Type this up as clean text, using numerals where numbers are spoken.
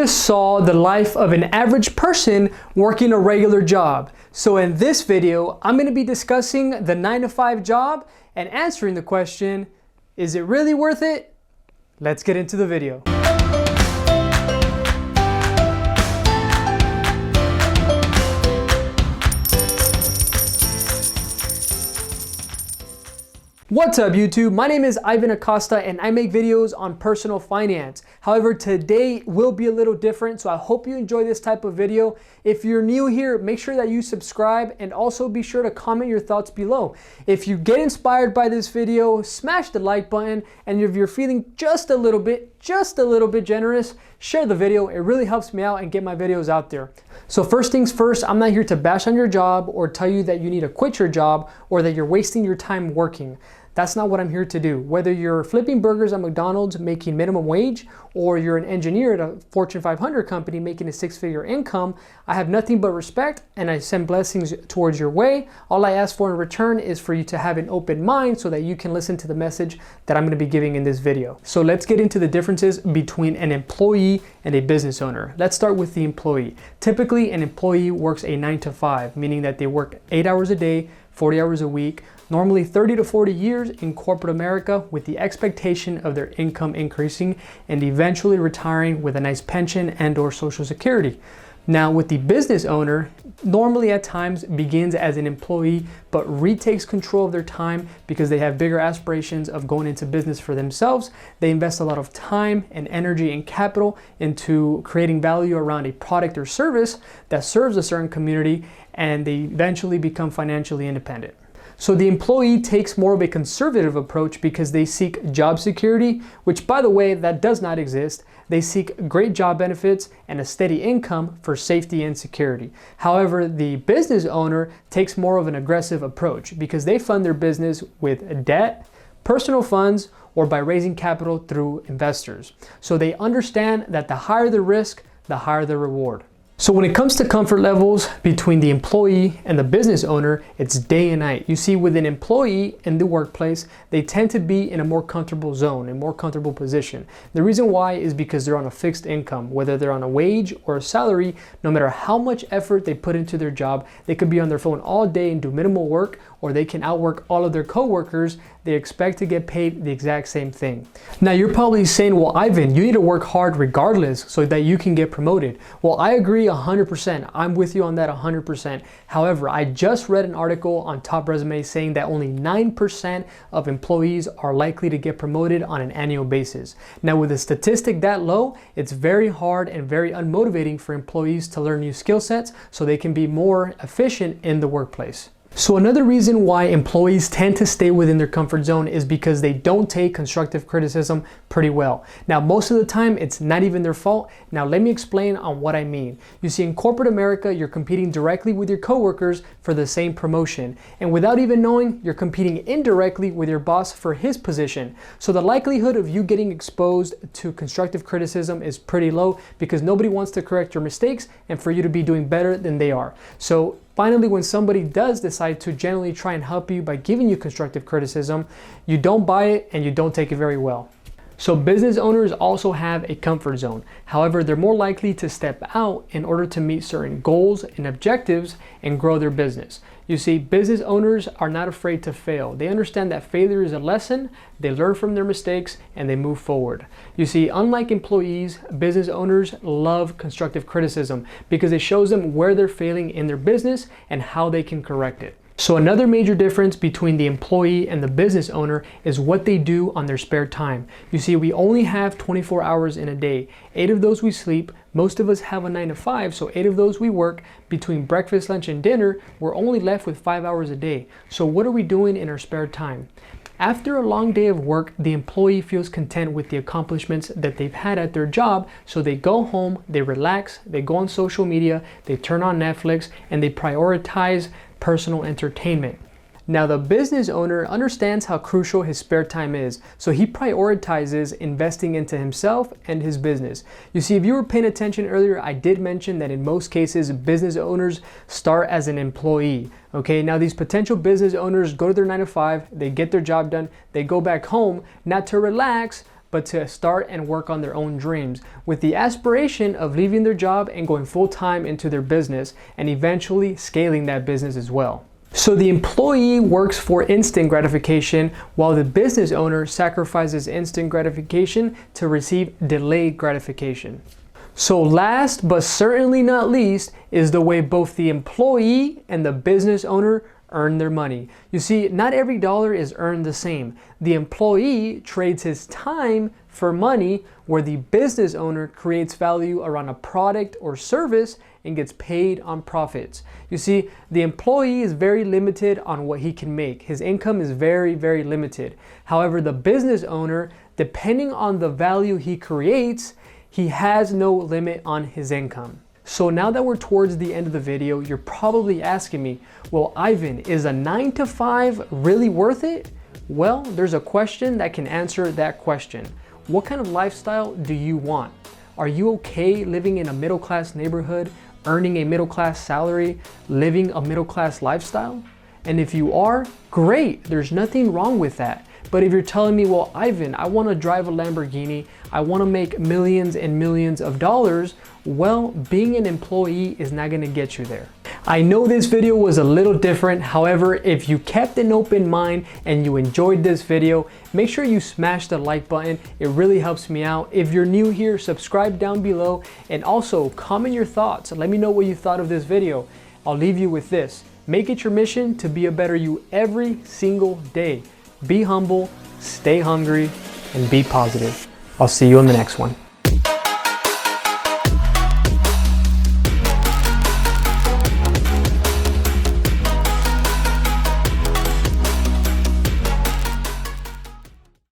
just saw the life of an average person working a regular job. So in this video, I'm going to be discussing the 9-to-5 job and answering the question, is it really worth it? Let's get into the video. What's up YouTube? My name is Ivan Acosta and I make videos on personal finance. However, today will be a little different, so I hope you enjoy this type of video. If you're new here, make sure that you subscribe and also be sure to comment your thoughts below. If you get inspired by this video, smash the like button, and if you're feeling just a little bit generous, share the video. It really helps me out and get my videos out there. So first things first, I'm not here to bash on your job or tell you that you need to quit your job or that you're wasting your time working. That's not what I'm here to do. Whether you're flipping burgers at McDonald's making minimum wage, or you're an engineer at a Fortune 500 company making a 6-figure income, I have nothing but respect and I send blessings towards your way. All I ask for in return is for you to have an open mind so that you can listen to the message that I'm going to be giving in this video. So let's get into the differences between an employee and a business owner. Let's start with the employee. Typically, an employee works a 9-to-5, meaning that they work 8 hours a day, 40 hours a week, normally 30 to 40 years in corporate America, with the expectation of their income increasing and eventually retiring with a nice pension and or Social Security. Now with the business owner, normally at times begins as an employee but retakes control of their time because they have bigger aspirations of going into business for themselves. They invest a lot of time and energy and capital into creating value around a product or service that serves a certain community, and they eventually become financially independent. So the employee takes more of a conservative approach because they seek job security, which by the way, that does not exist. They seek great job benefits and a steady income for safety and security. However, the business owner takes more of an aggressive approach because they fund their business with debt, personal funds, or by raising capital through investors. So they understand that the higher the risk, the higher the reward. So when it comes to comfort levels between the employee and the business owner, it's day and night. You see, with an employee in the workplace, they tend to be in a more comfortable zone, a more comfortable position. The reason why is because they're on a fixed income. Whether they're on a wage or a salary, no matter how much effort they put into their job, they could be on their phone all day and do minimal work, or they can outwork all of their coworkers. They expect to get paid the exact same thing. Now you're probably saying, well, Ivan, you need to work hard regardless so that you can get promoted. Well, I agree 100%. I'm with you on that 100%. However, I just read an article on Top Resume saying that only 9% of employees are likely to get promoted on an annual basis. Now with a statistic that low, it's very hard and very unmotivating for employees to learn new skill sets so they can be more efficient in the workplace. So another reason why employees tend to stay within their comfort zone is because they don't take constructive criticism pretty well. Now, most of the time, it's not even their fault. Now, let me explain on what I mean. You see, in corporate America, you're competing directly with your coworkers for the same promotion. And without even knowing, you're competing indirectly with your boss for his position. So the likelihood of you getting exposed to constructive criticism is pretty low because nobody wants to correct your mistakes and for you to be doing better than they are. So finally, when somebody does decide to genuinely try and help you by giving you constructive criticism, you don't buy it and you don't take it very well. So business owners also have a comfort zone. However, they're more likely to step out in order to meet certain goals and objectives and grow their business. You see, business owners are not afraid to fail. They understand that failure is a lesson, they learn from their mistakes, and they move forward. You see, unlike employees, business owners love constructive criticism because it shows them where they're failing in their business and how they can correct it. So another major difference between the employee and the business owner is what they do on their spare time. You see, we only have 24 hours in a day. 8 of those we sleep. Most of us have a 9-to-5, so 8 of those we work. Between breakfast, lunch, and dinner, we're only left with 5 hours a day. So what are we doing in our spare time? After a long day of work, the employee feels content with the accomplishments that they've had at their job, so they go home, they relax, they go on social media, they turn on Netflix, and they prioritize personal entertainment. Now, the business owner understands how crucial his spare time is, so he prioritizes investing into himself and his business. You see, if you were paying attention earlier, I did mention that in most cases, business owners start as an employee. Okay, now these potential business owners go to their 9-to-5, they get their job done, they go back home, not to relax, but to start and work on their own dreams with the aspiration of leaving their job and going full-time into their business and eventually scaling that business as well. So the employee works for instant gratification while the business owner sacrifices instant gratification to receive delayed gratification. So last but certainly not least is the way both the employee and the business owner earn their money. You see, not every dollar is earned the same. The employee trades his time for money, where the business owner creates value around a product or service and gets paid on profits. You see, the employee is very limited on what he can make. His income is very, very limited. However, the business owner, depending on the value he creates, he has no limit on his income. So now that we're towards the end of the video, you're probably asking me, well, Ivan, is a 9-to-5 really worth it? Well, there's a question that can answer that question. What kind of lifestyle do you want? Are you okay living in a middle-class neighborhood, earning a middle-class salary, living a middle-class lifestyle? And if you are, great, there's nothing wrong with that. But if you're telling me, well, Ivan, I want to drive a Lamborghini, I want to make millions and millions of dollars, well, being an employee is not going to get you there. I know this video was a little different. However, if you kept an open mind and you enjoyed this video, make sure you smash the like button. It really helps me out. If you're new here, subscribe down below and also comment your thoughts. Let me know what you thought of this video. I'll leave you with this. Make it your mission to be a better you every single day. Be humble, stay hungry, and be positive. I'll see you on the next one.